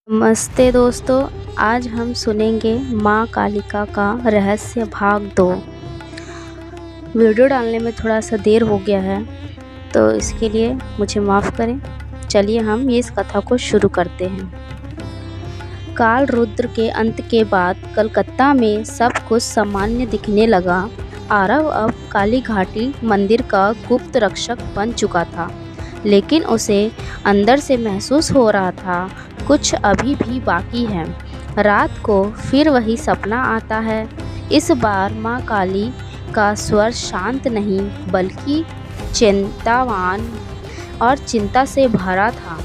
नमस्ते दोस्तों, आज हम सुनेंगे माँ कालिका का रहस्य भाग 2। वीडियो डालने में थोड़ा सा देर हो गया है, तो इसके लिए मुझे माफ़ करें। चलिए हम इस कथा को शुरू करते हैं। काल रुद्र के अंत के बाद कलकत्ता में सब कुछ सामान्य दिखने लगा। आरव अब काली घाटी मंदिर का गुप्त रक्षक बन चुका था, लेकिन उसे अंदर से महसूस हो रहा था कुछ अभी भी बाकी है। रात को फिर वही सपना आता है। इस बार माँ काली का स्वर शांत नहीं बल्कि चिंतावान और चिंता से भरा था।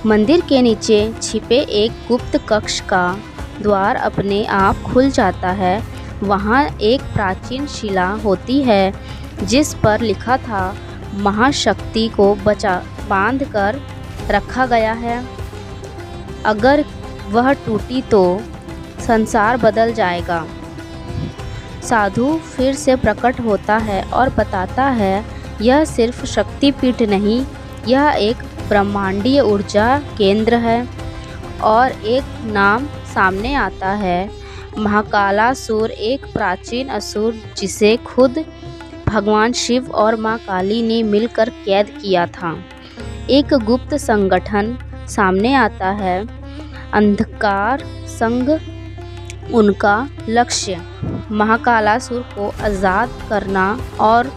मंदिर के नीचे छिपे एक गुप्त कक्ष का द्वार अपने आप खुल जाता है। वहाँ एक प्राचीन शिला होती है जिस पर लिखा था, महाशक्ति को बांध कर रखा गया है। अगर वह टूटी तो संसार बदल जाएगा। साधु फिर से प्रकट होता है और बताता है, यह सिर्फ शक्तिपीठ नहीं, यह एक ब्रह्मांडीय ऊर्जा केंद्र है। और एक नाम सामने आता है, महाकालासुर, एक प्राचीन असुर जिसे खुद भगवान शिव और माँ काली ने मिलकर कैद किया था। एक गुप्त संगठन सामने आता है, अंधकार संघ। उनका लक्ष्य महाकालासुर को आज़ाद करना और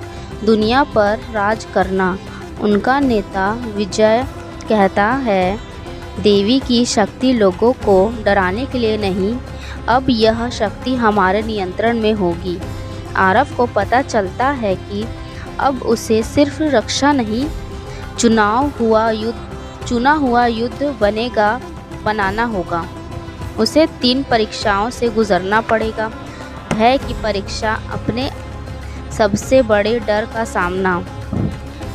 दुनिया पर राज करना। उनका नेता विजय कहता है, देवी की शक्ति लोगों को डराने के लिए नहीं, अब यह शक्ति हमारे नियंत्रण में होगी। आरव को पता चलता है कि अब उसे सिर्फ रक्षा नहीं, चुना हुआ युद्ध बनाना होगा। उसे 3 परीक्षाओं से गुजरना पड़ेगा। भय की परीक्षा, अपने सबसे बड़े डर का सामना।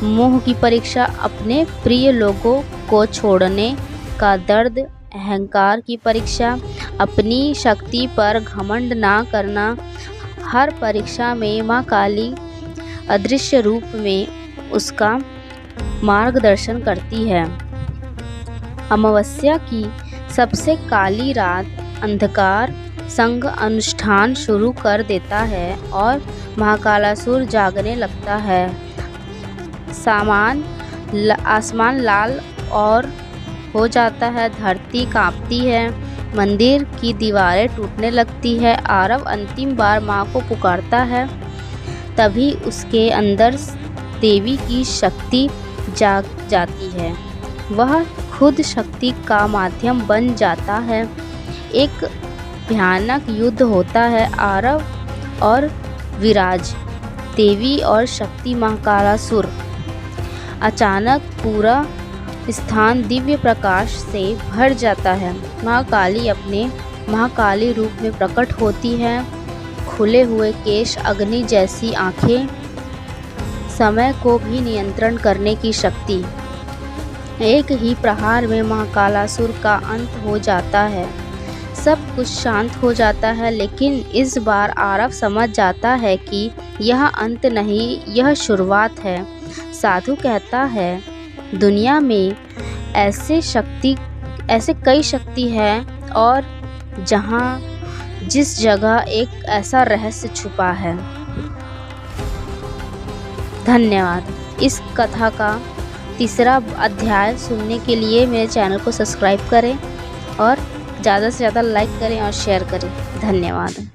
मोह की परीक्षा, अपने प्रिय लोगों को छोड़ने का दर्द। अहंकार की परीक्षा, अपनी शक्ति पर घमंड ना करना। हर परीक्षा में माँ काली अदृश्य रूप में उसका मार्गदर्शन करती है। अमावस्या की सबसे काली रात अंधकार संघ अनुष्ठान शुरू कर देता है और महाकालासुर जागने लगता है। आसमान लाल और हो जाता है, धरती कांपती है, मंदिर की दीवारें टूटने लगती है। आरव अंतिम बार माँ को पुकारता है, तभी उसके अंदर देवी की शक्ति जाग जाती है। वह खुद शक्ति का माध्यम बन जाता है। एक भयानक युद्ध होता है, आरव और विराज, देवी और शक्ति महाकालासुर। अचानक पूरा स्थान दिव्य प्रकाश से भर जाता है। माँ काली अपने महाकाली रूप में प्रकट होती है। खुले हुए केश, अग्नि जैसी आँखें, समय को भी नियंत्रण करने की शक्ति। एक ही प्रहार में महाकालासुर का अंत हो जाता है। सब कुछ शांत हो जाता है, लेकिन इस बार आरव समझ जाता है कि यह अंत नहीं, यह शुरुआत है। साधु कहता है, दुनिया में ऐसे कई शक्ति है और जिस जगह एक ऐसा रहस्य छुपा है। धन्यवाद। इस कथा का 3रा अध्याय सुनने के लिए मेरे चैनल को सब्सक्राइब करें और ज़्यादा से ज़्यादा लाइक करें और शेयर करें। धन्यवाद।